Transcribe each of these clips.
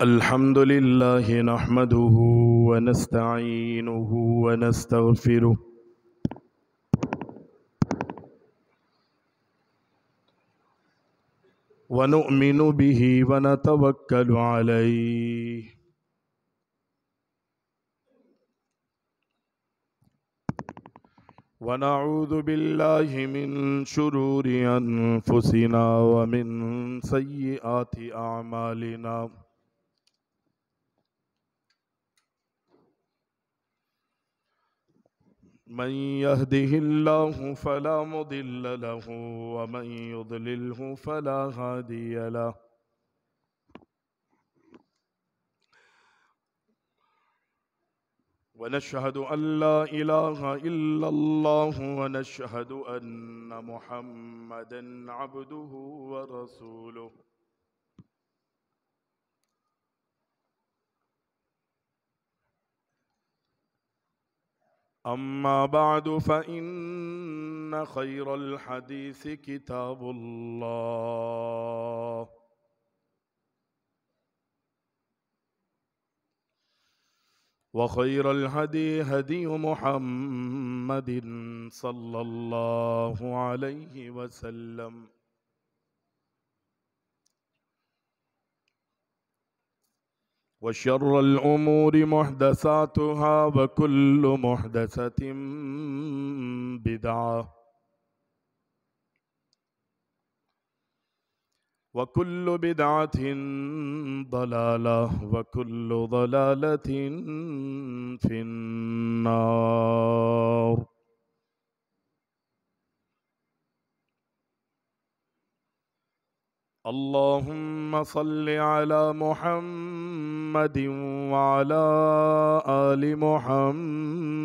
الحمد لله نحمده ونستعينه ونستغفره ونؤمن به ونتوكل عليه ونعوذ بالله من شرور أنفسنا ومن سيئات أعمالنا من يهده الله فلا مضل له ومن يضلله فلا هادي له ونشهد أن لا إله إلا الله ونشهد أن محمدًا عبده ورسوله أما بعد فإن خير الحديث كتاب الله وخير الهدي هدي محمد صلى الله عليه وسلم وشر الأمور محدثاتها وكل محدثة بدعة وكل بدعة ضلالة وكل ضلالة في النار اللهم صل على محمد وعلى آل محمد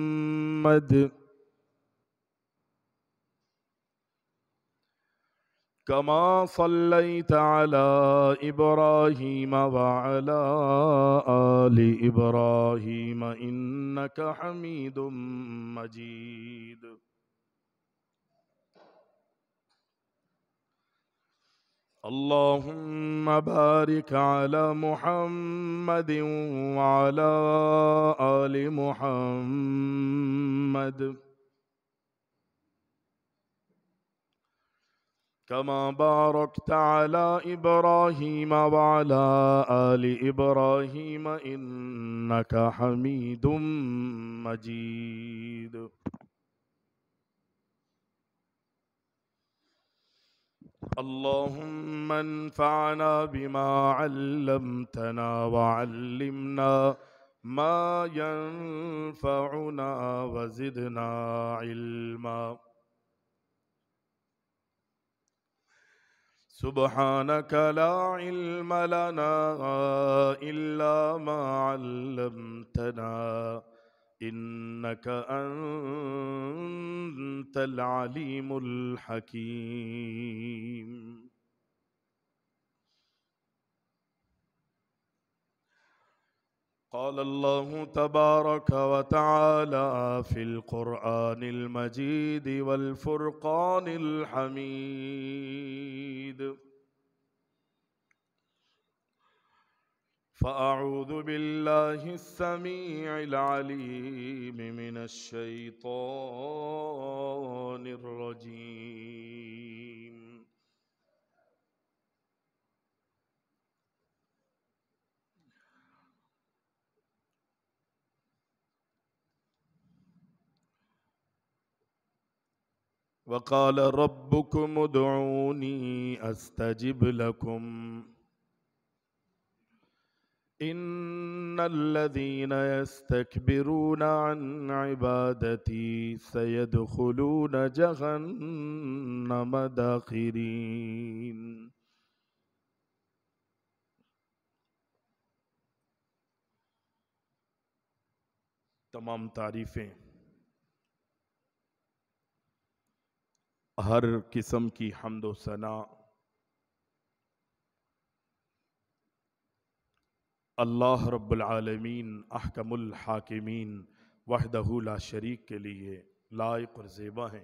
كما صليت على إبراهيم وعلى آل إبراهيم إنك حميد مجيد اللهم بارك على محمد وعلى آل محمد كما باركت على إبراهيم وعلى آل إبراهيم إنك حميد مجيد اللهم انفعنا بما علمتنا وعلمنا ما ينفعنا وزدنا علما سبحانك لا علم لنا إلا ما علمتنا إنك أنت العليم الحكيم قال الله تبارك وتعالى في القرآن المجيد والفرقان الحميد فأعوذ بالله السميع العليم من الشيطان الرجيم وقال ربكم ادعوني أستجب لكم إن الذين يستكبرون عن عبادتي سيدخلون جهنم داخرين تمام تعریفیں ہر قسم کی حمد و ثنا اللہ رب العالمین احکم الحاکمین وحدہ لا شریک کے لیے لائق اور زیبا ہیں۔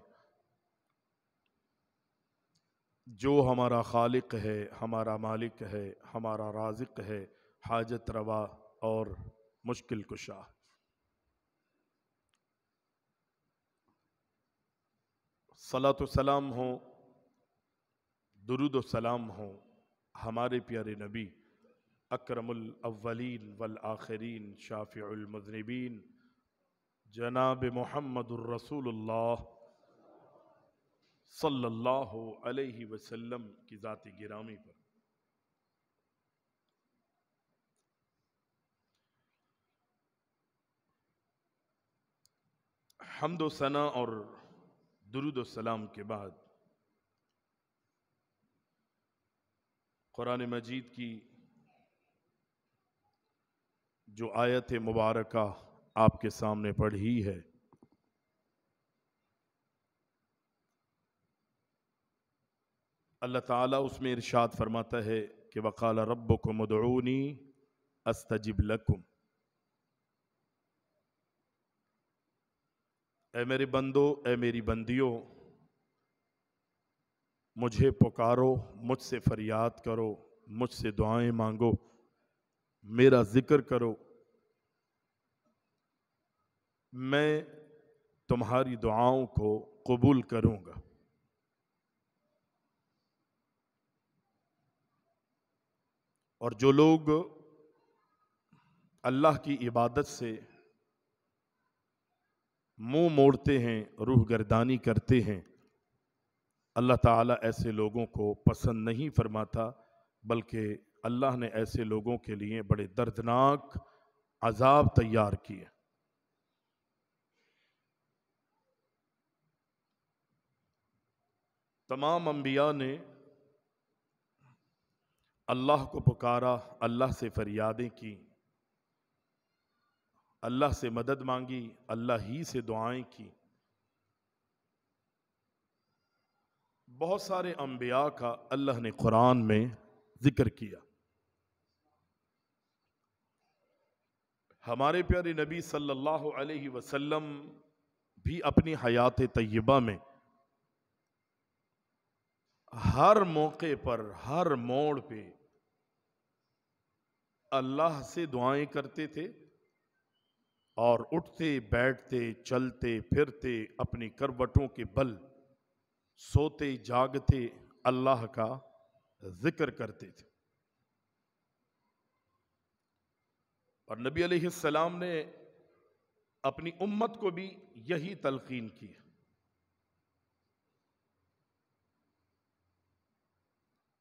جو ہمارا خالق ہے، ہمارا مالک ہے، ہمارا رازق ہے، حاجت روا اور مشکل کشا۔ صلاۃ و سلام ہو، درود و سلام ہو ہمارے پیارے نبی اکرم الاولین والآخرین، شافع المذنبین، جناب محمد الرسول اللہ صلی اللہ علیہ وسلم کی ذات گرامی پر۔ حمد و ثنا اور درود و سلام کے بعد قرآن مجید کی جو آیت مبارکہ آپ کے سامنے پڑھی ہے، اللہ تعالیٰ اس میں ارشاد فرماتا ہے کہ وقال ربکم ادعونی استجب لکم، اے میرے بندو، اے میری بندیوں، مجھے پکارو، مجھ سے فریاد کرو، مجھ سے دعائیں مانگو، میرا ذکر کرو، میں تمہاری دعاؤں کو قبول کروں گا۔ اور جو لوگ اللہ کی عبادت سے منہ موڑتے ہیں، روح گردانی کرتے ہیں، اللہ تعالیٰ ایسے لوگوں کو پسند نہیں فرماتا، بلکہ اللہ نے ایسے لوگوں کے لیے بڑے دردناک عذاب تیار کیے۔ تمام انبیاء نے اللہ کو پکارا، اللہ سے فریادیں کی، اللہ سے مدد مانگی، اللہ ہی سے دعائیں کی۔ بہت سارے انبیاء کا اللہ نے قرآن میں ذکر کیا۔ ہمارے پیارے نبی صلی اللہ علیہ وسلم بھی اپنی حیات طیبہ میں ہر موقع پر، ہر موڑ پہ اللہ سے دعائیں کرتے تھے، اور اٹھتے بیٹھتے چلتے پھرتے اپنی کروٹوں کے بل سوتے جاگتے اللہ کا ذکر کرتے تھے۔ اور نبی علیہ السلام نے اپنی امت کو بھی یہی تلقین کی۔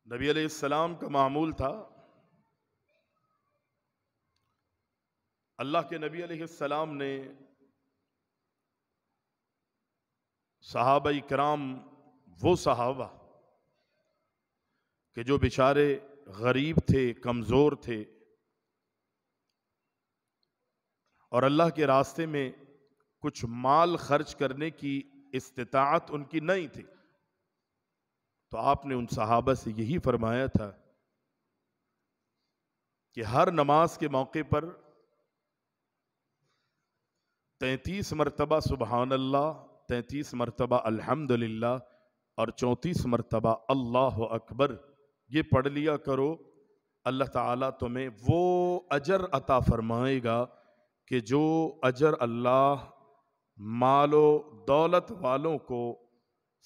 نبی علیہ السلام کا معمول تھا، اللہ کے نبی علیہ السلام نے صحابہ کرام، وہ صحابہ کہ جو بیچارے غریب تھے، کمزور تھے، اور اللہ کے راستے میں کچھ مال خرچ کرنے کی استطاعت ان کی نہیں تھی، تو آپ نے ان صحابہ سے یہی فرمایا تھا کہ ہر نماز کے موقع پر 33 مرتبہ سبحان اللہ، 33 مرتبہ الحمدللہ اور 34 مرتبہ اللہ اکبر یہ پڑھ لیا کرو۔ اللہ تعالیٰ تمہیں وہ اجر عطا فرمائے گا کہ جو اجر اللہ مال و دولت والوں کو،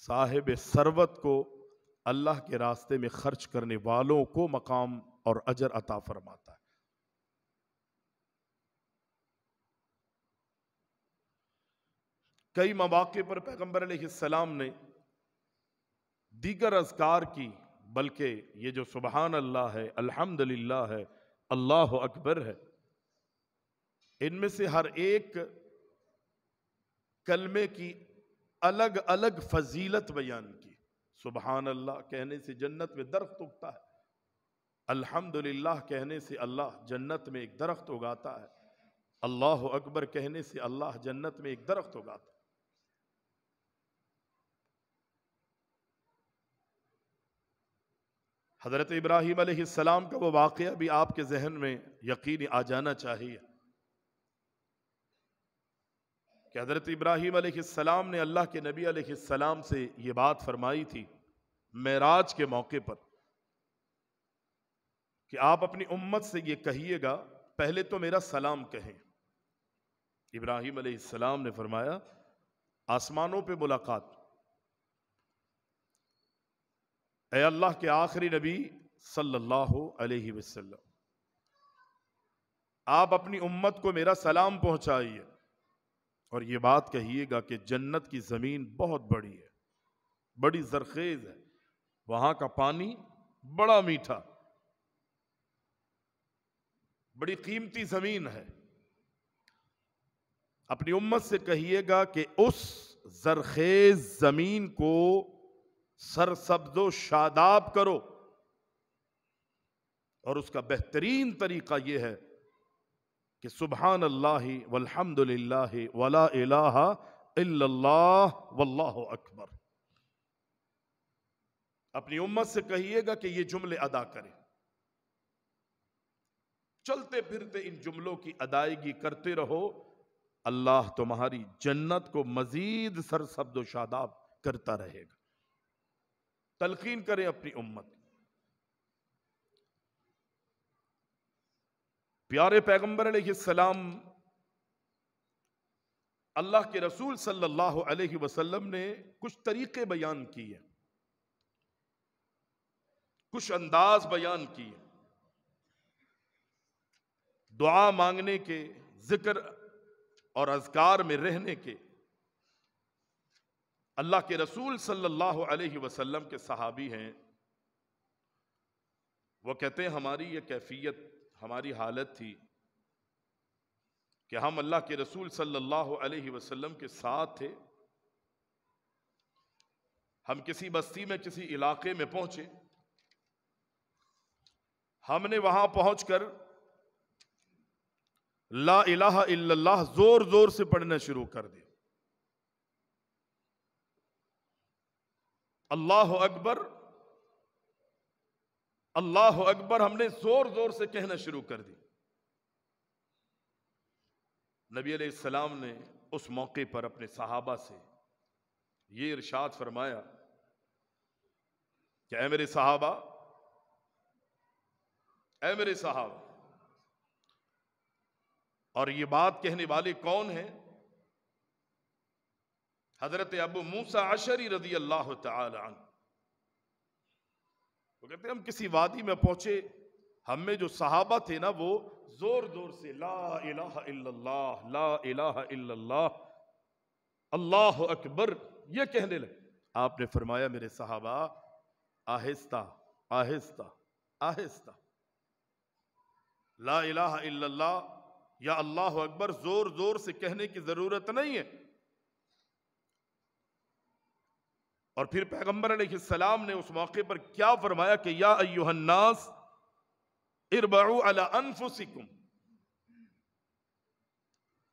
صاحب ثروت کو، اللہ کے راستے میں خرچ کرنے والوں کو مقام اور اجر عطا فرماتا ہے۔ کئی مواقع پر پیغمبر علیہ السلام نے دیگر اذکار کی، بلکہ یہ جو سبحان اللہ ہے، الحمدللہ ہے، اللہ اکبر ہے، ان میں سے ہر ایک کلمے کی الگ الگ فضیلت بیان کی۔ سبحان اللہ کہنے سے جنت میں درخت اگتا ہے، الحمدللہ کہنے سے اللہ جنت میں ایک درخت اگاتا ہے، اللہ اکبر کہنے سے اللہ جنت میں ایک درخت اگاتا ہے۔ حضرت ابراہیم علیہ السلام کا وہ واقعہ بھی آپ کے ذہن میں یقینی آ جانا چاہیے کہ حضرت ابراہیم علیہ السلام نے اللہ کے نبی علیہ السلام سے یہ بات فرمائی تھی، معراج کے موقع پر کہ آپ اپنی امت سے یہ کہیے گا، پہلے تو میرا سلام کہیں۔ ابراہیم علیہ السلام نے فرمایا آسمانوں پہ ملاقات، اے اللہ کے آخری نبی صلی اللہ علیہ وسلم، آپ اپنی امت کو میرا سلام پہنچائیے اور یہ بات کہیے گا کہ جنت کی زمین بہت بڑی ہے، بڑی زرخیز ہے، وہاں کا پانی بڑا میٹھا، بڑی قیمتی زمین ہے۔ اپنی امت سے کہیے گا کہ اس زرخیز زمین کو سرسبز و شاداب کرو، اور اس کا بہترین طریقہ یہ ہے کہ سبحان اللہ والحمد للہ ولا الہ الا اللہ واللہ اکبر۔ اپنی امت سے کہیے گا کہ یہ جملے ادا کریں، چلتے پھرتے ان جملوں کی ادائیگی کرتے رہو، اللہ تمہاری جنت کو مزید سرسبز و شاداب کرتا رہے گا۔ تلقین کریں اپنی امت۔ پیارے پیغمبر علیہ السلام، اللہ کے رسول صلی اللہ علیہ وسلم نے کچھ طریقے بیان کیے، کچھ انداز بیان کیے دعا مانگنے کے، ذکر اور اذکار میں رہنے کے۔ اللہ کے رسول صلی اللہ علیہ وسلم کے صحابی ہیں، وہ کہتے ہیں ہماری یہ کیفیت، ہماری حالت تھی کہ ہم اللہ کے رسول صلی اللہ علیہ وسلم کے ساتھ تھے، ہم کسی بستی میں کسی علاقے میں پہنچے، ہم نے وہاں پہنچ کر لا الہ الا اللہ زور زور سے پڑھنا شروع کر دیا، اللہ اکبر اللہ اکبر ہم نے زور زور سے کہنا شروع کر دی۔ نبی علیہ السلام نے اس موقع پر اپنے صحابہ سے یہ ارشاد فرمایا کہ اے میرے صحابہ، اے میرے صحابہ، اور یہ بات کہنے والے کون ہیں؟ حضرت ابو موسیٰ اشعری رضی اللہ تعالی عنہ۔ وہ کہتے ہیں ہم کسی وادی میں پہنچے، ہم میں جو صحابہ تھے نا وہ زور زور سے لا الہ الا اللہ لا الہ الا اللہ اللہ اکبر یہ کہنے لگے۔ آپ نے فرمایا میرے صحابہ آہستہ آہستہ آہستہ، لا الہ الا اللہ یا اللہ اکبر زور زور سے کہنے کی ضرورت نہیں ہے۔ اور پھر پیغمبر علیہ السلام نے اس موقع پر کیا فرمایا کہ یا ایھا الناس اربعوا علی انفسکم۔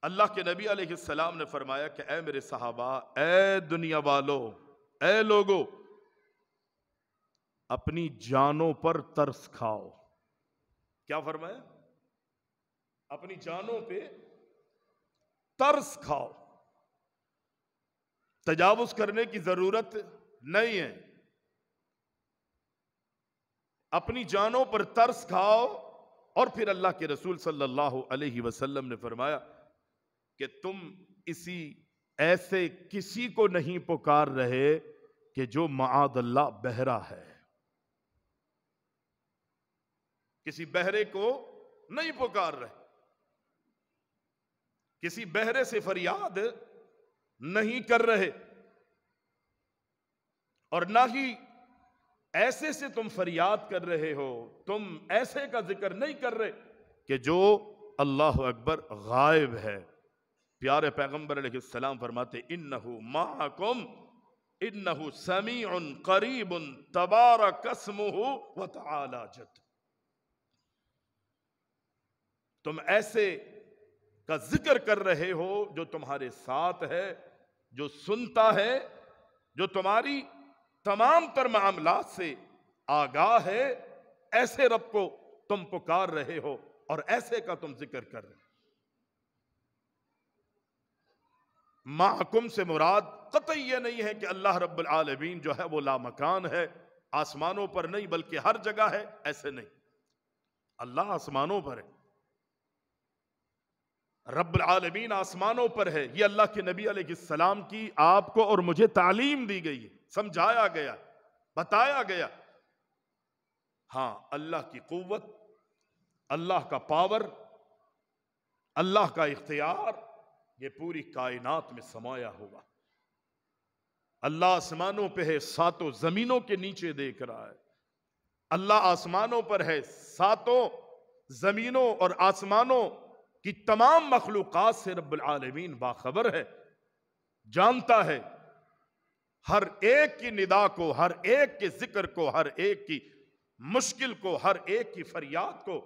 اللہ کے نبی علیہ السلام نے فرمایا کہ اے میرے صحابہ، اے دنیا والو، اے لوگو، اپنی جانوں پر ترس کھاؤ۔ کیا فرمایا؟ اپنی جانوں پہ ترس کھاؤ، تجاوز کرنے کی ضرورت نہیں ہے، اپنی جانوں پر ترس کھاؤ۔ اور پھر اللہ کے رسول صلی اللہ علیہ وسلم نے فرمایا کہ تم اسی ایسے کسی کو نہیں پکار رہے کہ جو معاذ اللہ بہرا ہے، کسی بہرے کو نہیں پکار رہے، کسی بہرے سے فریاد نہیں کر رہے، اور نہ ہی ایسے سے تم فریاد کر رہے ہو، تم ایسے کا ذکر نہیں کر رہے کہ جو اللہ اکبر غائب ہے۔ پیارے پیغمبر علیہ السلام فرماتے انہو معکم انہو سمیع قریب تبارک اسمہ وتعالی جد۔ تم ایسے کا ذکر کر رہے ہو جو تمہارے ساتھ ہے، جو سنتا ہے، جو تمہاری تمام تر معاملات سے آگاہ ہے، ایسے رب کو تم پکار رہے ہو اور ایسے کا تم ذکر کر رہے ہو۔ معکم سے مراد قطعی یہ نہیں ہے کہ اللہ رب العالمین جو ہے وہ لامکان ہے، آسمانوں پر نہیں بلکہ ہر جگہ ہے، ایسے نہیں، اللہ آسمانوں پر ہے، رب العالمین آسمانوں پر ہے. یہ اللہ کے نبی علیہ السلام کی آپ کو اور مجھے تعلیم دی گئی ہے، سمجھایا گیا، بتایا گیا. ہاں، اللہ کی قوت، اللہ کا پاور، اللہ کا اختیار یہ پوری کائنات میں سمایا ہوا. اللہ آسمانوں پہ ہے، ساتوں زمینوں کے نیچے دیکھ رہا ہے. اللہ آسمانوں پر ہے، ساتوں زمینوں اور آسمانوں کی تمام مخلوقات سے رب العالمین باخبر ہے، جانتا ہے. ہر ایک کی ندا کو، ہر ایک کے ذکر کو، ہر ایک کی مشکل کو، ہر ایک کی فریاد کو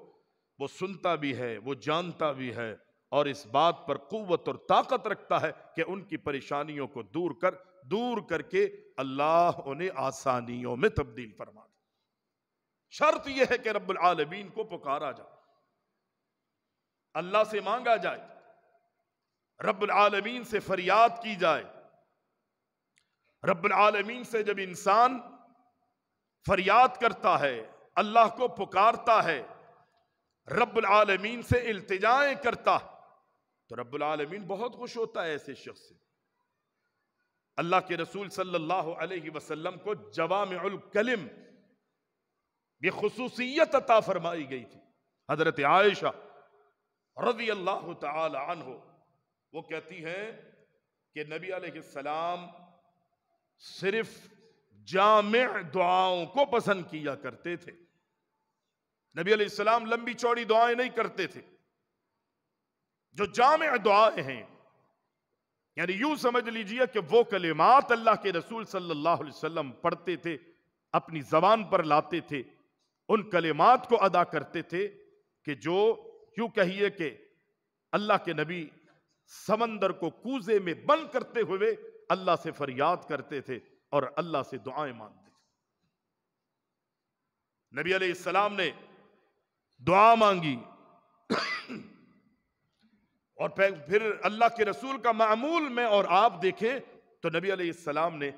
وہ سنتا بھی ہے، وہ جانتا بھی ہے، اور اس بات پر قوت اور طاقت رکھتا ہے کہ ان کی پریشانیوں کو دور کر کے اللہ انہیں آسانیوں میں تبدیل فرما دے. شرط یہ ہے کہ رب العالمین کو پکارا جائے، اللہ سے مانگا جائے، رب العالمین سے فریاد کی جائے. رب العالمین سے جب انسان فریاد کرتا ہے، اللہ کو پکارتا ہے، رب العالمین سے التجائیں کرتا تو رب العالمین بہت خوش ہوتا ہے ایسے شخص سے. اللہ کے رسول صلی اللہ علیہ وسلم کو جوامع الکلم یہ خصوصیت عطا فرمائی گئی تھی. حضرت عائشہ رضی اللہ تعالی عنہ وہ کہتی ہیں کہ نبی علیہ السلام صرف جامع دعاؤں کو پسند کیا کرتے تھے. نبی علیہ السلام لمبی چوڑی دعائیں نہیں کرتے تھے، جو جامع دعائیں ہیں، یعنی یوں سمجھ لیجئے کہ وہ کلمات اللہ کے رسول صلی اللہ علیہ وسلم پڑھتے تھے، اپنی زبان پر لاتے تھے، ان کلمات کو ادا کرتے تھے کہ جو یوں کہیے کہ اللہ کے نبی سمندر کو کوزے میں بند کرتے ہوئے اللہ سے فریاد کرتے تھے اور اللہ سے دعائیں مانگتے تھے. نبی علیہ السلام نے دعا مانگی اور پھر اللہ کے رسول کا معمول میں اور آپ دیکھیں تو نبی علیہ السلام نے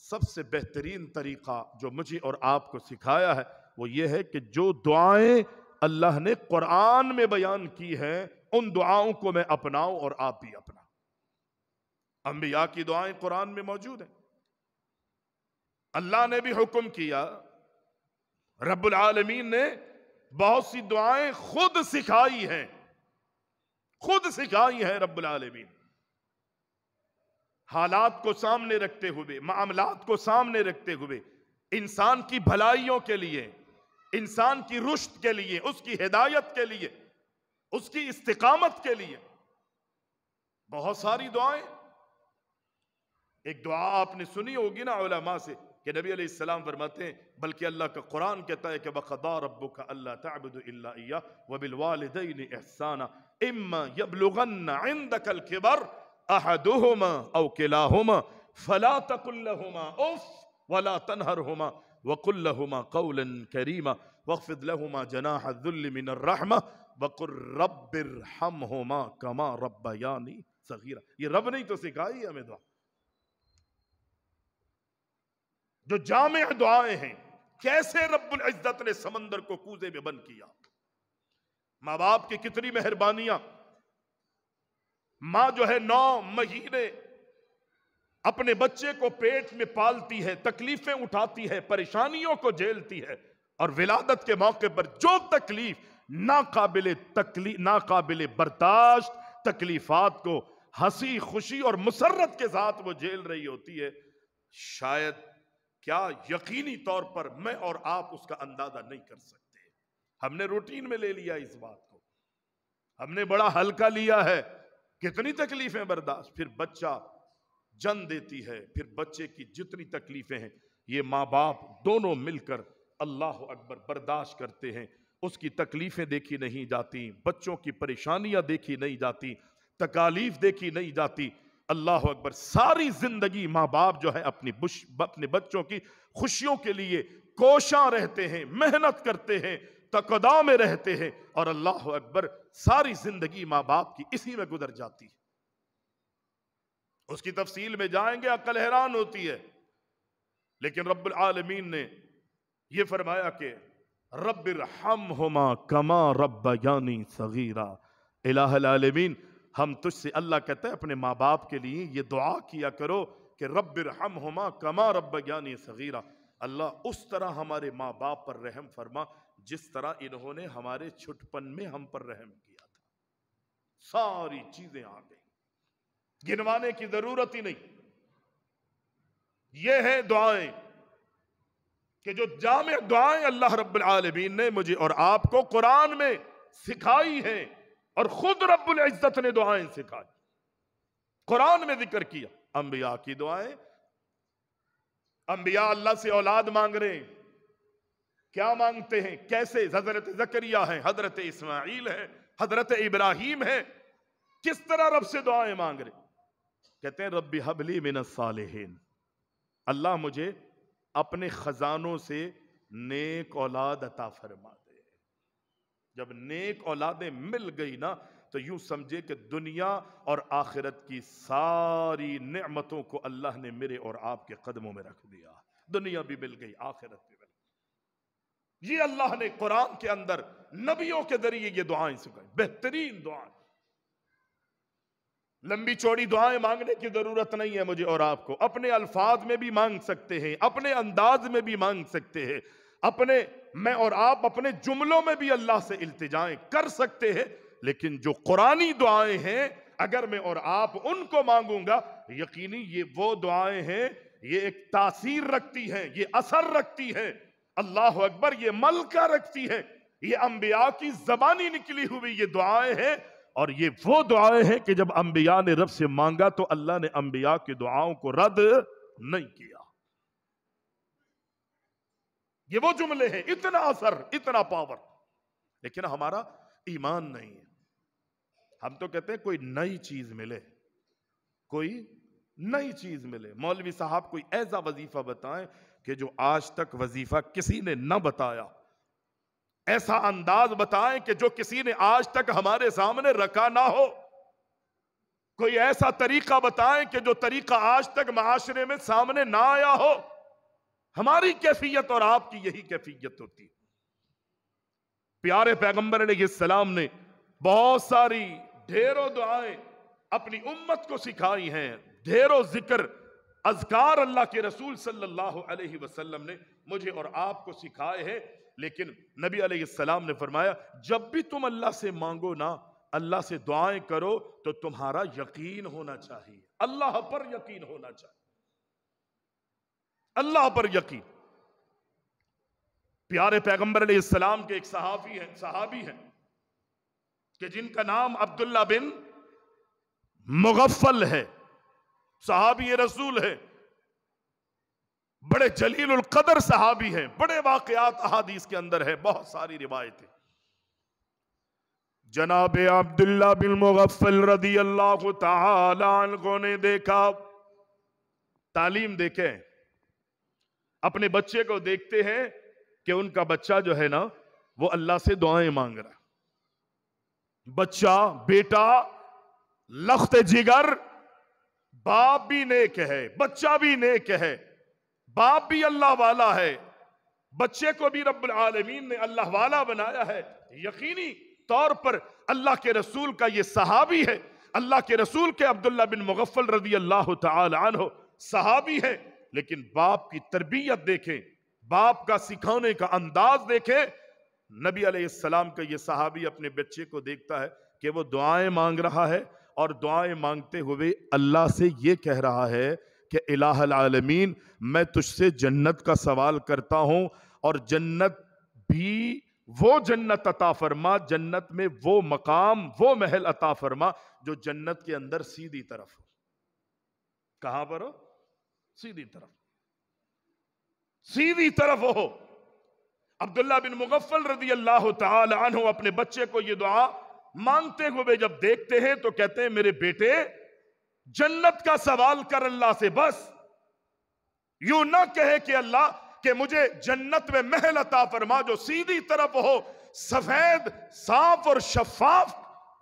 سب سے بہترین طریقہ جو مجھے اور آپ کو سکھایا ہے وہ یہ ہے کہ جو دعائیں اللہ نے قرآن میں بیان کی ہیں ان دعاؤں کو میں اپناؤں اور آپ بھی اپناؤں. انبیاء کی دعائیں قرآن میں موجود ہیں، اللہ نے بھی حکم کیا، رب العالمین نے بہت سی دعائیں خود سکھائی ہیں، رب العالمین. حالات کو سامنے رکھتے ہوئے، معاملات کو سامنے رکھتے ہوئے، انسان کی بھلائیوں کے لیے، انسان کی رشد کے لیے، اس کی ہدایت کے لیے، اس کی استقامت کے لیے بہت ساری دعائیں. ایک دعا آپ نے سنی ہوگی نا علماء سے کہ نبی علیہ السلام فرماتے ہیں، بلکہ اللہ کا قرآن کہتا ہے کہ وَقَضَىٰ رَبُّكَ أَلَّا تَعْبُدُوا إِلَّا إِيَّاهُ وَبِالْوَالِدَيْنِ إِحْسَانًا إِمَّا يَبْلُغَنَّ عِندَكَ الْكِبَرَ أَحَدُهُمَا أَوْ كِلَاهُمَا فَلَا تَقُل لَّهُمَا أُفٍّ وَلَا تَنْهَرْهُمَا وَقُل لَّهُمَا قَوْلًا كَرِيمًا وَاخْفِضْ لَهُمَا جَنَاحَ الذُّلِّ مِنَ الرَّحْمَةِ وَقُل رَّبِّ ارْحَمْهُمَا كَمَا رَبَّيَانِي صَغِيرًا. یہ رب نے تو سکھائی ہمیں دعا. جو جامع دعائیں ہیں، کیسے رب العزت نے سمندر کو کوزے میں بند کیا. ماں باپ کی کتنی مہربانیاں. ماں جو ہے 9 مہینے اپنے بچے کو پیٹ میں پالتی ہے، تکلیفیں اٹھاتی ہے، پریشانیوں کو جھیلتی ہے، اور ولادت کے موقع پر جو تکلیف ناقابل برداشت تکلیفات کو ہنسی خوشی اور مسرت کے ساتھ وہ جھیل رہی ہوتی ہے، شاید کیا یقینی طور پر میں اور آپ اس کا اندازہ نہیں کر سکتے. ہم نے روٹین میں لے لیا اس بات کو، ہم نے بڑا ہلکا لیا ہے. کتنی تکلیفیں برداشت. پھر بچہ جن دیتی ہے، پھر بچے کی جتنی تکلیفیں ہیں یہ ماں باپ دونوں مل کر اللہ اکبر برداشت کرتے ہیں. اس کی تکلیفیں دیکھی نہیں جاتی، بچوں کی پریشانیاں دیکھی نہیں جاتی، تکالیف دیکھی نہیں جاتی. اللہ اکبر. ساری زندگی ماں باپ جو ہے اپنے بچوں کی خوشیوں کے لیے کوشاں رہتے ہیں، محنت کرتے ہیں، تقاضا میں رہتے ہیں، اور اللہ اکبر ساری زندگی ماں باپ کی اسی میں گزر جاتی ہے. اس کی تفصیل میں جائیں گے عقل حیران ہوتی ہے، لیکن رب العالمین نے یہ فرمایا کہ رب ارحمہما کما ربیانی صغیرا، الہ العالمین ہم تجھ سے، اللہ کہتا ہے اپنے ماں باپ کے لیے یہ دعا کیا کرو کہ رب ارحمہما کما ربیانی صغیرا، اللہ اس طرح ہمارے ماں باپ پر رحم فرما جس طرح انہوں نے ہمارے چھٹپن میں ہم پر رحم کیا تھا۔ ساری چیزیں آ گئی، گنوانے کی ضرورت ہی نہیں۔ یہ ہے دعائیں کہ جو جامع دعائیں اللہ رب العالمین نے مجھے اور آپ کو قرآن میں سکھائی ہیں، اور خود رب العزت نے دعائیں سکھائی، قرآن میں ذکر کیا۔ انبیاء کی دعائیں، انبیاء اللہ سے اولاد مانگ رہے ہیں، کیا مانگتے ہیں، کیسے؟ حضرت زکریا ہے، حضرت اسماعیل ہے، حضرت ابراہیم ہے، کس طرح رب سے دعائیں مانگ رہے؟ کہتے ہیں رب ہب لی من الصالحین، اللہ مجھے اپنے خزانوں سے نیک اولاد عطا فرما دے۔ جب نیک اولادیں مل گئی نا تو یوں سمجھے کہ دنیا اور آخرت کی ساری نعمتوں کو اللہ نے میرے اور آپ کے قدموں میں رکھ دیا، دنیا بھی مل گئی، آخرت بھی مل گئی۔ یہ اللہ نے قرآن کے اندر نبیوں کے ذریعے یہ دعائیں سکھائی، بہترین دعائیں۔ لمبی چوڑی دعائیں مانگنے کی ضرورت نہیں ہے مجھے اور آپ کو، اپنے الفاظ میں بھی مانگ سکتے ہیں، اپنے انداز میں بھی مانگ سکتے ہیں، میں اور آپ اپنے جملوں میں بھی اللہ سے التجائیں کر سکتے ہیں، لیکن جو قرآنی دعائیں ہیں اگر میں اور آپ ان کو مانگوں گا، یقینی یہ وہ دعائیں ہیں، یہ ایک تاثیر رکھتی ہیں، یہ اثر رکھتی ہیں، اللہ اکبر، یہ ملکہ رکھتی ہیں، یہ انبیاء کی زبانی نکلی ہوئی یہ دعائیں ہیں، اور یہ وہ دعائیں ہیں کہ جب انبیاء نے رب سے مانگا تو اللہ نے انبیاء کی دعاؤں کو رد نہیں کیا۔ یہ وہ جملے ہیں، اتنا اثر، اتنا پاور، لیکن ہمارا ایمان نہیں ہے۔ ہم تو کہتے ہیں کوئی نئی چیز ملے، کوئی نئی چیز ملے، مولوی صاحب کوئی ایسا وظیفہ بتائیں کہ جو آج تک وظیفہ کسی نے نہ بتایا، ایسا انداز بتائیں کہ جو کسی نے آج تک ہمارے سامنے رکھا نہ ہو، کوئی ایسا طریقہ بتائیں کہ جو طریقہ آج تک معاشرے میں سامنے نہ آیا ہو۔ ہماری کیفیت اور آپ کی یہی کیفیت ہوتی ہے۔ پیارے پیغمبر علیہ السلام نے بہت ساری ڈھیروں دعائیں اپنی امت کو سکھائی ہیں، ڈھیروں ذکر اذکار اللہ کے رسول صلی اللہ علیہ وسلم نے مجھے اور آپ کو سکھائے ہیں، لیکن نبی علیہ السلام نے فرمایا جب بھی تم اللہ سے مانگو نا، اللہ سے دعائیں کرو تو تمہارا یقین ہونا چاہیے، اللہ پر یقین ہونا چاہیے، اللہ پر یقین۔ پیارے پیغمبر علیہ السلام کے ایک صحابی ہیں کہ جن کا نام عبداللہ بن مغفل ہے، صحابی رسول ہے، بڑے جلیل القدر صحابی ہیں، بڑے واقعات احادیث کے اندر ہے، بہت ساری روایتیں۔ جناب عبداللہ بن مغفل رضی اللہ تعالی عنہ نے دیکھا، تعلیم دیکھیں، اپنے بچے کو دیکھتے ہیں کہ ان کا بچہ جو ہے نا وہ اللہ سے دعائیں مانگ رہا ہے، بچہ، بیٹا، لخت جگر، باپ بھی نیک ہے، بچہ بھی نیک ہے، باپ بھی اللہ والا ہے، بچے کو بھی رب العالمین نے اللہ والا بنایا ہے، یقینی طور پر اللہ کے رسول کا یہ صحابی ہے، اللہ کے رسول کے عبداللہ بن مغفل رضی اللہ تعالی عنہ صحابی ہے، لیکن باپ کی تربیت دیکھیں، باپ کا سکھانے کا انداز دیکھیں۔ نبی علیہ السلام کا یہ صحابی اپنے بچے کو دیکھتا ہے کہ وہ دعائیں مانگ رہا ہے، اور دعائیں مانگتے ہوئے اللہ سے یہ کہہ رہا ہے کہ الہ العالمین میں تجھ سے جنت کا سوال کرتا ہوں، اور جنت بھی وہ جنت عطا فرما، جنت میں وہ مقام، وہ محل عطا فرما جو جنت کے اندر سیدھی طرف ہو۔ کہاں پر ہو؟ سیدھی طرف، سیدھی طرف ہو۔ عبداللہ بن مغفل رضی اللہ تعالی عنہ اپنے بچے کو یہ دعا مانگتے ہوئے جب دیکھتے ہیں تو کہتے ہیں میرے بیٹے جنت کا سوال کر اللہ سے، بس یوں نہ کہے کہ اللہ کہ مجھے جنت میں محل عطا فرما جو سیدھی طرف ہو، سفید صاف اور شفاف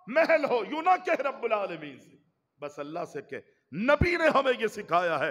محل ہو، یوں نہ کہہ رب العالمین سے، بس اللہ سے کہے۔ نبی نے ہمیں یہ سکھایا ہے،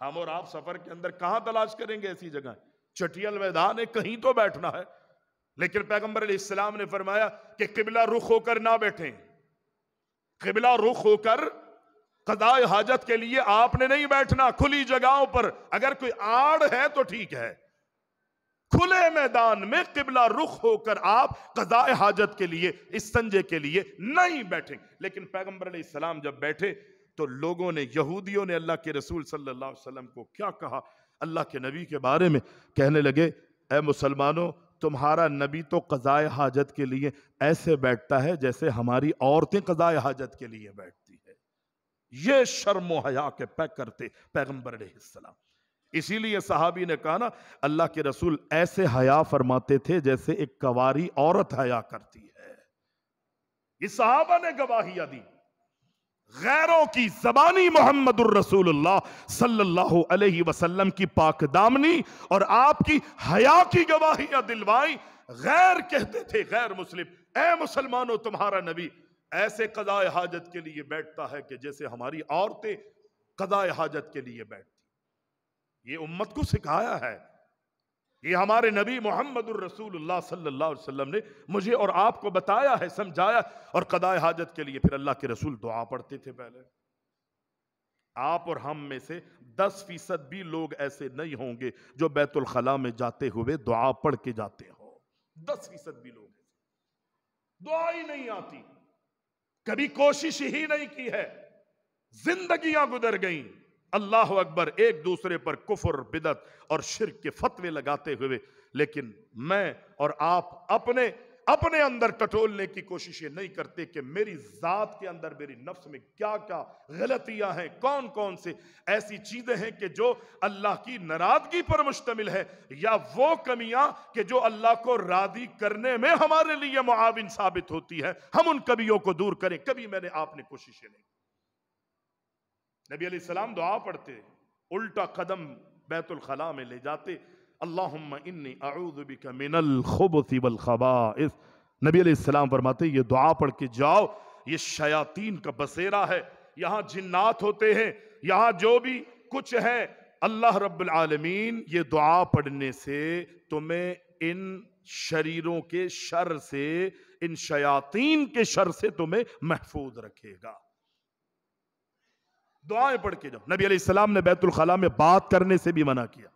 ہم اور آپ سفر کے اندر کہاں تلاش کریں گے ایسی جگہ؟ چٹیل میدان ہے، کہیں تو بیٹھنا ہے. لیکن پیغمبر علیہ السلام نے فرمایا کہ قبلہ رخ ہو کر نہ بیٹھیں. قبلہ رخ ہو کر قضاء حاجت کے لیے آپ نے نہیں بیٹھنا کھلی جگہوں پر. اگر کوئی آڑ ہے تو ٹھیک ہے، کھلے میدان میں قبلہ رخ ہو کر آپ قضاء حاجت کے لیے، استنجے کے لیے نہیں بیٹھیں. لیکن پیغمبر علیہ السلام جب بیٹھے تو لوگوں نے، یہودیوں نے اللہ کے رسول صلی اللہ علیہ وسلم کو کیا کہا؟ اللہ کے نبی کے بارے میں کہنے لگے، اے مسلمانوں، تمہارا نبی تو قضاء حاجت کے لیے ایسے بیٹھتا ہے جیسے ہماری عورتیں قضاء حاجت کے لیے بیٹھتی ہے. یہ شرم و حیا کے پیک کرتے پیغمبر علیہ السلام. اسی لیے صحابی نے کہا نا، اللہ کے رسول ایسے حیا فرماتے تھے جیسے ایک کنواری عورت حیا کرتی ہے. یہ صحابہ نے گواہیاں دی. غیروں کی زبانی محمد الرسول اللہ صلی اللہ علیہ وسلم کی پاک دامنی اور آپ کی حیا کی گواہیاں دلوائی. غیر کہتے تھے، غیر مسلم، اے مسلمانوں، تمہارا نبی ایسے قضاء حاجت کے لیے بیٹھتا ہے کہ جیسے ہماری عورتیں قضاء حاجت کے لیے بیٹھتی. یہ امت کو سکھایا ہے. یہ ہمارے نبی محمد الرسول اللہ صلی اللہ علیہ وسلم نے مجھے اور آپ کو بتایا ہے، سمجھایا. اور قضاء حاجت کے لیے پھر اللہ کے رسول دعا پڑھتے تھے. پہلے آپ اور ہم میں سے 10% بھی لوگ ایسے نہیں ہوں گے جو بیت الخلاء میں جاتے ہوئے دعا پڑھ کے جاتے ہوں. 10% بھی لوگ دعا ہی نہیں آتی، کبھی کوشش ہی نہیں کی ہے. زندگیاں گزر گئیں، اللہ اکبر، ایک دوسرے پر کفر، بدعت اور شرک کے فتوے لگاتے ہوئے. لیکن میں اور آپ اپنے اندر ٹٹولنے کی کوششیں نہیں کرتے کہ میری ذات کے اندر، میری نفس میں کیا کیا غلطیاں ہیں، کون کون سے ایسی چیزیں ہیں کہ جو اللہ کی ناراضگی پر مشتمل ہے، یا وہ کمیاں کہ جو اللہ کو راضی کرنے میں ہمارے لیے معاون ثابت ہوتی ہے، ہم ان کمیوں کو دور کریں. کبھی میں نے آپ نے کوششیں نہیں. نبی علیہ السلام دعا پڑھتے، الٹا قدم بیت الخلاء میں لے جاتے، اللہم انی اعوذ بک من الخبث والخبائث. نبی علیہ السلام فرماتے یہ دعا پڑھ کے جاؤ، یہ شیاطین کا بسیرا ہے، یہاں جنات ہوتے ہیں، یہاں جو بھی کچھ ہے، اللہ رب العالمین یہ دعا پڑھنے سے تمہیں ان شریروں کے شر سے، ان شیاطین کے شر سے تمہیں محفوظ رکھے گا. دعائیں پڑھ کے جاؤ. نبی علیہ السلام نے بیت الخلاء میں بات کرنے سے بھی منع کیا.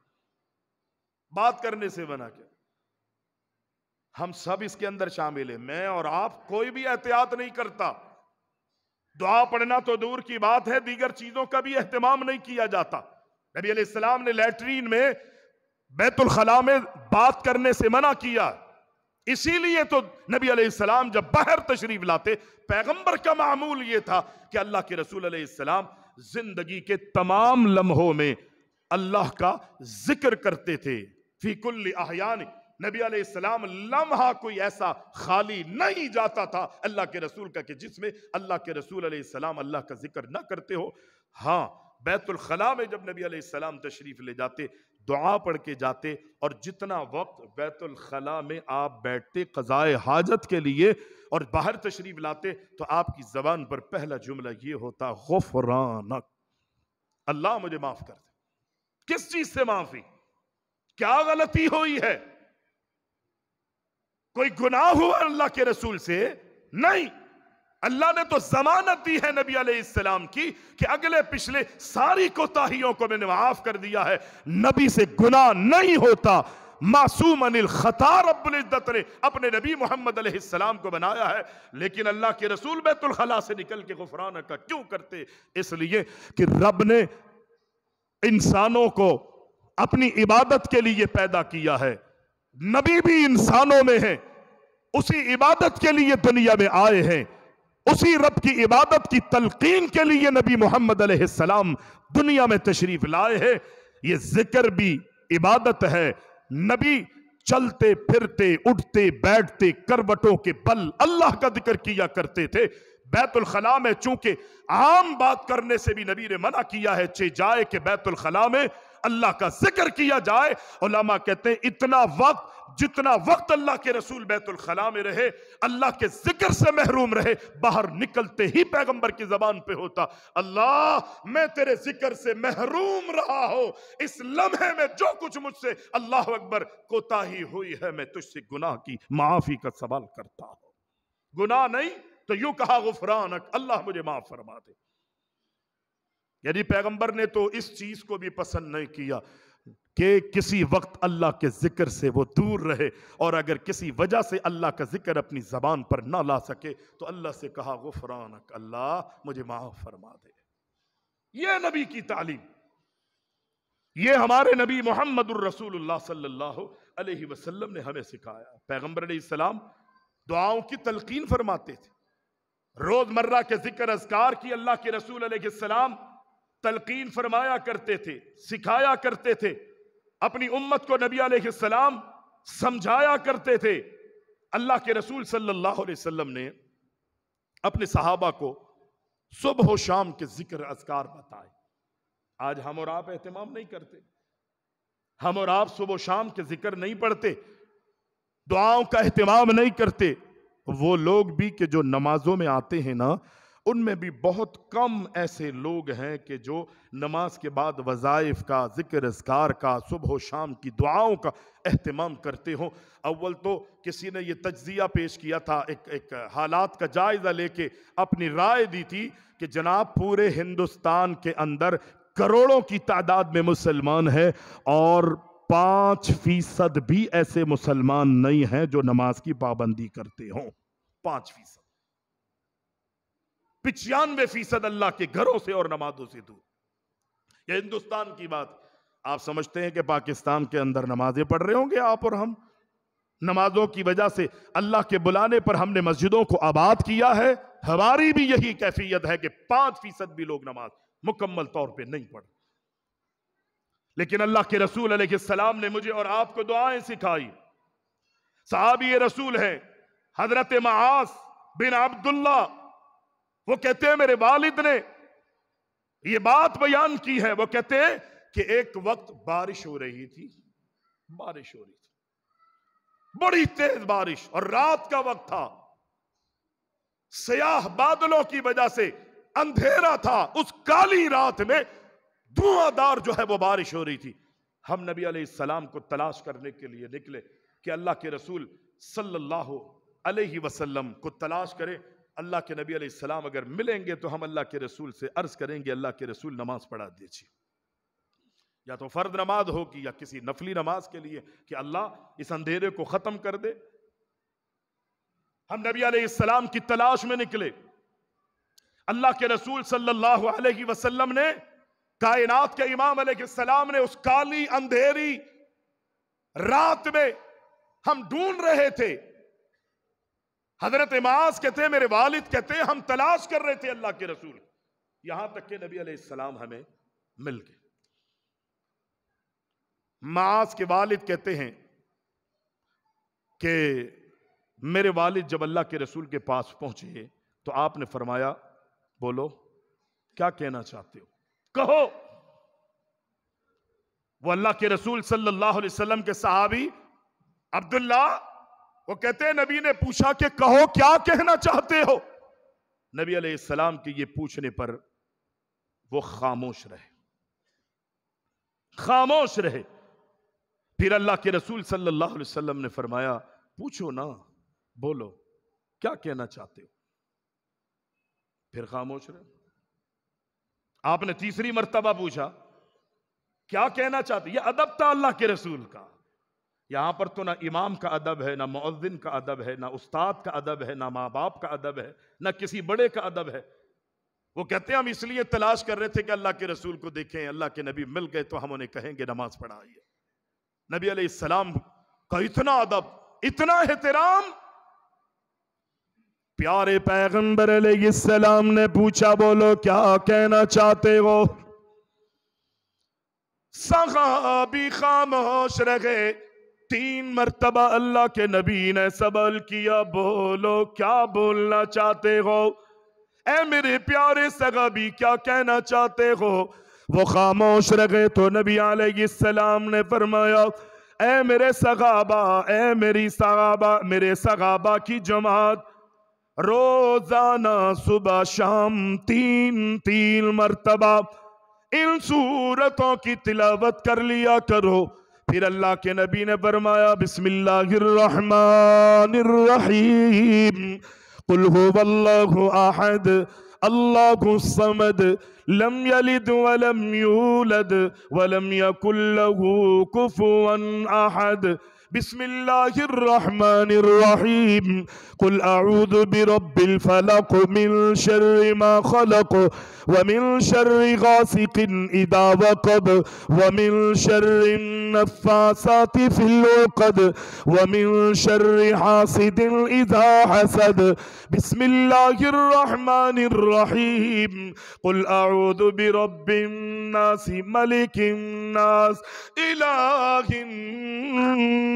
بات کرنے سے منع کیا. ہم سب اس کے اندر شامل ہیں. میں اور آپ کوئی بھی احتیاط نہیں کرتا. دعا پڑھنا تو دور کی بات ہے، دیگر چیزوں کا بھی اہتمام نہیں کیا جاتا. نبی علیہ السلام نے لیٹرین میں، بیت الخلاء میں بات کرنے سے منع کیا. اسی لیے تو نبی علیہ السلام جب باہر تشریف لاتے، پیغمبر کا معمول یہ تھا کہ اللہ کے رسول علیہ السلام زندگی کے تمام لمحوں میں اللہ کا ذکر کرتے تھے. فی کل احیان، نبی علیہ السلام لمحہ کوئی ایسا خالی نہیں جاتا تھا اللہ کے رسول کا کہ جس میں اللہ کے رسول علیہ السلام اللہ کا ذکر نہ کرتے ہو. ہاں، بیت الخلاء میں جب نبی علیہ السلام تشریف لے جاتے، دعا پڑھ کے جاتے، اور جتنا وقت بیت الخلاء میں آپ بیٹھتے قضاء حاجت کے لیے اور باہر تشریف لاتے، تو آپ کی زبان پر پہلا جملہ یہ ہوتا، غفرانک، اللہ مجھے معاف کر دے. کس چیز سے معافی؟ کیا غلطی ہوئی ہے؟ کوئی گناہ ہوا اللہ کے رسول سے؟ نہیں. اللہ نے تو ضمانت دی ہے نبی علیہ السلام کی کہ اگلے پچھلے ساری کوتاہیوں کو میں نے معاف کر دیا ہے. نبی سے گناہ نہیں ہوتا. معصوم عن الخطا رب العزت نے اپنے نبی محمد علیہ السلام کو بنایا ہے. لیکن اللہ کے رسول بیت الخلاء سے نکل کے غفرانہ کا کیوں کرتے؟ اس لیے کہ رب نے انسانوں کو اپنی عبادت کے لیے پیدا کیا ہے. نبی بھی انسانوں میں ہیں، اسی عبادت کے لیے دنیا میں آئے ہیں. اسی رب کی عبادت کی تلقین کے لیے نبی محمد علیہ السلام دنیا میں تشریف لائے ہیں. یہ ذکر بھی عبادت ہے. نبی چلتے پھرتے اٹھتے بیٹھتے کروٹوں کے بل اللہ کا ذکر کیا کرتے تھے. بیت الخلاء میں چونکہ عام بات کرنے سے بھی نبی نے منع کیا ہے، چہ جائے کہ بیت الخلاء میں اللہ کا ذکر کیا جائے. علماء کہتے ہیں اتنا وقت جتنا وقت اللہ کے رسول بیت الخلا میں رہے اللہ کے ذکر سے محروم رہے، باہر نکلتے ہی پیغمبر کی زبان پہ ہوتا اللہ میں تیرے ذکر سے محروم رہا ہوں، اس لمحے میں جو کچھ مجھ سے اللہ اکبر کوتاہی ہوئی ہے میں تجھ سے گناہ کی معافی کا سوال کرتا ہوں۔ گناہ نہیں تو یوں کہا غفرانک، اللہ مجھے معاف فرما دے۔ یعنی پیغمبر نے تو اس چیز کو بھی پسند نہیں کیا کہ کسی وقت اللہ کے ذکر سے وہ دور رہے، اور اگر کسی وجہ سے اللہ کا ذکر اپنی زبان پر نہ لا سکے تو اللہ سے کہا غفرانک، اللہ مجھے معاف فرما دے۔ یہ نبی کی تعلیم، یہ ہمارے نبی محمد الرسول اللہ صلی اللہ علیہ وسلم نے ہمیں سکھایا۔ پیغمبر علیہ السلام دعاؤں کی تلقین فرماتے تھے، روزمرہ کے ذکر اذکار کی اللہ کے رسول علیہ السلام تلقین فرمایا کرتے تھے، سکھایا کرتے تھے، اپنی امت کو نبی علیہ السلام سمجھایا کرتے تھے۔ اللہ کے رسول صلی اللہ علیہ وسلم نے اپنے صحابہ کو صبح و شام کے ذکر اذکار بتائے۔ آج ہم اور آپ اہتمام نہیں کرتے، ہم اور آپ صبح و شام کے ذکر نہیں پڑھتے، دعاؤں کا اہتمام نہیں کرتے۔ وہ لوگ بھی کہ جو نمازوں میں آتے ہیں نا، ان میں بھی بہت کم ایسے لوگ ہیں کہ جو نماز کے بعد وظائف کا، ذکر اذکار کا، صبح و شام کی دعاؤں کا اہتمام کرتے ہوں۔ اول تو کسی نے یہ تجزیہ پیش کیا تھا، ایک حالات کا جائزہ لے کے اپنی رائے دی تھی کہ جناب پورے ہندوستان کے اندر کروڑوں کی تعداد میں مسلمان ہیں، اور 5% بھی ایسے مسلمان نہیں ہیں جو نماز کی پابندی کرتے ہوں۔ 5%، 95% اللہ کے گھروں سے اور نمازوں سے دور۔ یہ ہندوستان کی بات۔ آپ سمجھتے ہیں کہ پاکستان کے اندر نمازیں پڑھ رہے ہوں گے آپ اور ہم؟ نمازوں کی وجہ سے اللہ کے بلانے پر ہم نے مسجدوں کو آباد کیا ہے، ہماری بھی یہی کیفیت ہے کہ 5% بھی لوگ نماز مکمل طور پہ نہیں پڑھ۔ لیکن اللہ کے رسول علیہ السلام نے مجھے اور آپ کو دعائیں سکھائی۔ صحابی رسول ہیں حضرت معاذ بن عبداللہ، وہ کہتے ہیں میرے والد نے یہ بات بیان کی ہے، وہ کہتے ہیں کہ ایک وقت بارش ہو رہی تھی، بڑی تیز بارش، اور رات کا وقت تھا، سیاہ بادلوں کی وجہ سے اندھیرا تھا، اس کالی رات میں دھواں دار جو ہے وہ بارش ہو رہی تھی۔ ہم نبی علیہ السلام کو تلاش کرنے کے لیے نکلے کہ اللہ کے رسول صلی اللہ علیہ وسلم کو تلاش کرے۔ اللہ کے نبی علیہ السلام اگر ملیں گے تو ہم اللہ کے رسول سے عرض کریں گے اللہ کے رسول نماز پڑھا دیجیے، یا تو فرض نماز ہوگی یا کسی نفلی نماز کے لیے کہ اللہ اس اندھیرے کو ختم کر دے۔ ہم نبی علیہ السلام کی تلاش میں نکلے۔ اللہ کے رسول صلی اللہ علیہ وسلم نے، کائنات کے امام علیہ السلام نے اس کالی اندھیری رات میں ہم ڈھونڈ رہے تھے۔ حضرت معاذ کہتے ہیں میرے والد کہتے ہیں ہم تلاش کر رہے تھے اللہ کے رسول، یہاں تک کہ نبی علیہ السلام ہمیں مل گئے۔ معاذ کے والد کہتے ہیں کہ میرے والد جب اللہ کے رسول کے پاس پہنچے تو آپ نے فرمایا بولو کیا کہنا چاہتے ہو، کہو۔ وہ اللہ کے رسول صلی اللہ علیہ وسلم کے صحابی عبداللہ، وہ کہتے ہیں نبی نے پوچھا کہ کہو کیا کہنا چاہتے ہو۔ نبی علیہ السلام کے یہ پوچھنے پر وہ خاموش رہے۔ پھر اللہ کے رسول صلی اللہ علیہ وسلم نے فرمایا پوچھو نا، بولو کیا کہنا چاہتے ہو۔ پھر خاموش رہے۔ آپ نے تیسری مرتبہ پوچھا کیا کہنا چاہتے، یہ ادب تھا اللہ کے رسول کا۔ یہاں پر تو نہ امام کا ادب ہے، نہ مؤذن کا ادب ہے، نہ استاد کا ادب ہے، نہ ماں باپ کا ادب ہے، نہ کسی بڑے کا ادب ہے۔ وہ کہتے ہیں ہم اس لیے تلاش کر رہے تھے کہ اللہ کے رسول کو دیکھیں، اللہ کے نبی مل گئے تو ہم انہیں کہیں گے نماز پڑھائیے۔ نبی علیہ السلام کا اتنا ادب، اتنا احترام۔ پیارے پیغمبر علیہ السلام نے پوچھا بولو کیا کہنا چاہتے ہو۔ صحابی خاموش رہے۔ 3 مرتبہ اللہ کے نبی نے سوال کیا بولو کیا بولنا چاہتے ہو، اے میرے پیارے صحابی کیا کہنا چاہتے ہو۔ وہ خاموش رہے تو نبی علیہ السلام نے فرمایا اے میرے صحابہ، اے میری صحابہ، میرے صحابہ کی جماعت، روزانہ صبح شام 3 مرتبہ ان سورتوں کی تلاوت کر لیا کرو۔ پھر اللہ کے نبی نے فرمایا بسم اللہ الرحمن الرحیم، قل هو اللہ احد اللہ الصمد لم یلد ولم یولد ولم یکن له کفوا احد۔ بسم اللہ الرحمن الرحیم، قل اعوذ برب الفلق من شر ما خلق ومن شر غاسق اذا وقب ومن شر النفاثات في العقد ومن شر حاسد اذا حسد۔ بسم اللہ الرحمن الرحیم، قل اعوذ برب الناس ملک الناس الہ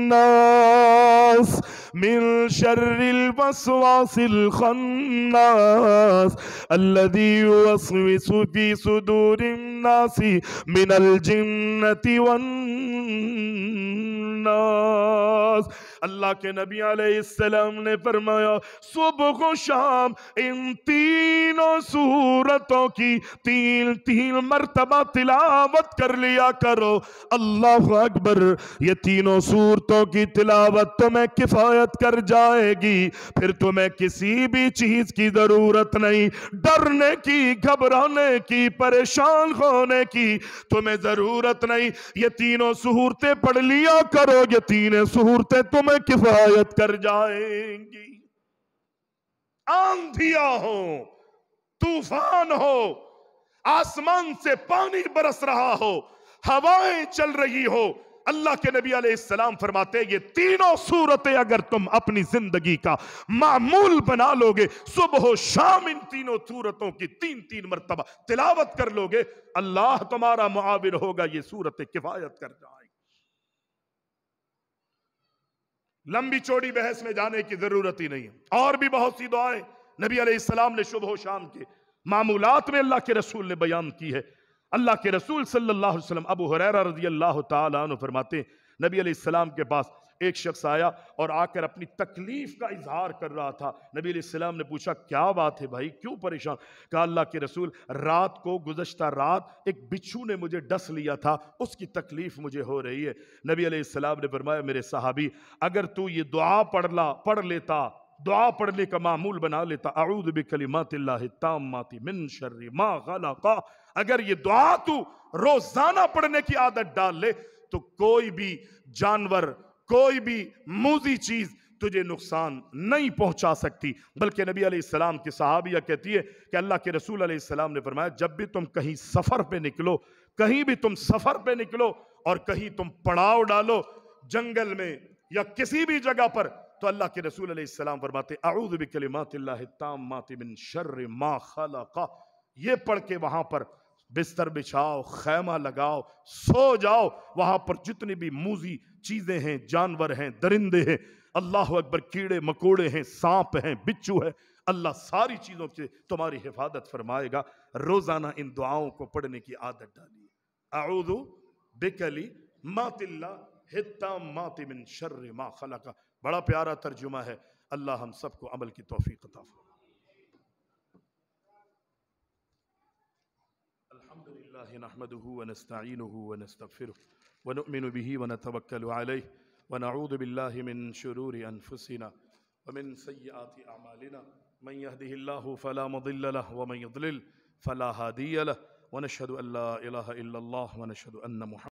الناس من شر الوسواس الخناس الذي يوسوس في صدور الناس من الجنة والناس۔ اللہ کے نبی علیہ السلام نے فرمایا صبح و شام ان تینوں سورتوں کی 3 مرتبہ تلاوت کر لیا کرو۔ اللہ اکبر، یہ تینوں سورتوں کی تلاوت تمہیں کفایت کر جائے گی، پھر تمہیں کسی بھی چیز کی ضرورت نہیں، ڈرنے کی، گھبرانے کی، پریشان ہونے کی تمہیں ضرورت نہیں۔ یہ تینوں سورتیں پڑھ لیا کرو، یہ تینوں سورتیں تمہیں کفایت کر جائیں گی۔ آندھیاں ہو، طوفان ہو، آسمان سے پانی برس رہا ہو، ہوائیں چل رہی ہو، اللہ کے نبی علیہ السلام فرماتے ہیں یہ تینوں صورتیں اگر تم اپنی زندگی کا معمول بنا لوگے، صبح و شام ان تینوں صورتوں کی 3 مرتبہ تلاوت کر لوگے، اللہ تمہارا معاون ہوگا، یہ صورتیں کفایت کر جائیں۔ لمبی چوڑی بحث میں جانے کی ضرورت ہی نہیں ہے، اور بھی بہت سی دعائیں نبی علیہ السلام نے صبح و شام کے معمولات میں اللہ کے رسول نے بیان کی ہے۔ اللہ کے رسول صلی اللہ علیہ وسلم، ابو ہریرہ رضی اللہ تعالیٰ عنہ فرماتے ہیں نبی علیہ السلام کے پاس ایک شخص آیا اور آ کر اپنی تکلیف کا اظہار کر رہا تھا۔ نبی علیہ السلام نے پوچھا کیا بات ہے بھائی، کیوں پریشان؟ کہا اللہ کے رسول رات کو، گزشتہ رات ایک بچھو نے مجھے ڈس لیا تھا، اس کی تکلیف مجھے ہو رہی ہے۔ نبی علیہ السلام نے فرمایا میرے صحابی اگر تو یہ دعا پڑھ لیتا، دعا پڑھنے کا معمول بنا لیتا، اعوذ بکلمات اللہ التامات من شر ما خلق، اگر یہ دعا تو روزانہ پڑھنے کی عادت ڈال لے تو کوئی بھی جانور، کوئی بھی موذی چیز تجھے نقصان نہیں پہنچا سکتی۔ بلکہ نبی علیہ السلام کی صحابیہ کہتی ہے کہ اللہ کے رسول علیہ السلام نے فرمایا جب بھی تم کہیں سفر پہ نکلو، کہیں بھی تم سفر پہ نکلو اور کہیں تم پڑاؤ ڈالو جنگل میں یا کسی بھی جگہ پر، تو اللہ کے رسول علیہ السلام فرماتے اعوذ بکلمات اللہ التامات من شر ما خلق، یہ پڑھ کے وہاں پر بستر بچھاؤ، خیمہ لگاؤ، سو جاؤ، وہاں پر جتنی بھی موذی چیزیں ہیں، جانور ہیں، درندے ہیں، اللہ اکبر، کیڑے مکوڑے ہیں، سانپ ہیں، بچھو ہے، اللہ ساری چیزوں سے تمہاری حفاظت فرمائے گا۔ روزانہ ان دعاؤں کو پڑھنے کی عادت ڈالیے۔ اعوذ بکلمات اللہ التامات من شر ما خلق، بڑا پیارا ترجمہ ہے، اللہ ہم سب کو عمل کی توفیق عطا فرمائے۔ الحمدللہ نحمده ونستعینه ونستغفره ونؤمن به ونتوکل علیہ ونعوذ باللہ من شرور انفسنا ومن سیئات اعمالنا من يهده الله فلا مضل له ومن يضلل فلا هادي له ونشهد ان لا اله الا الله ونشهد ان محمد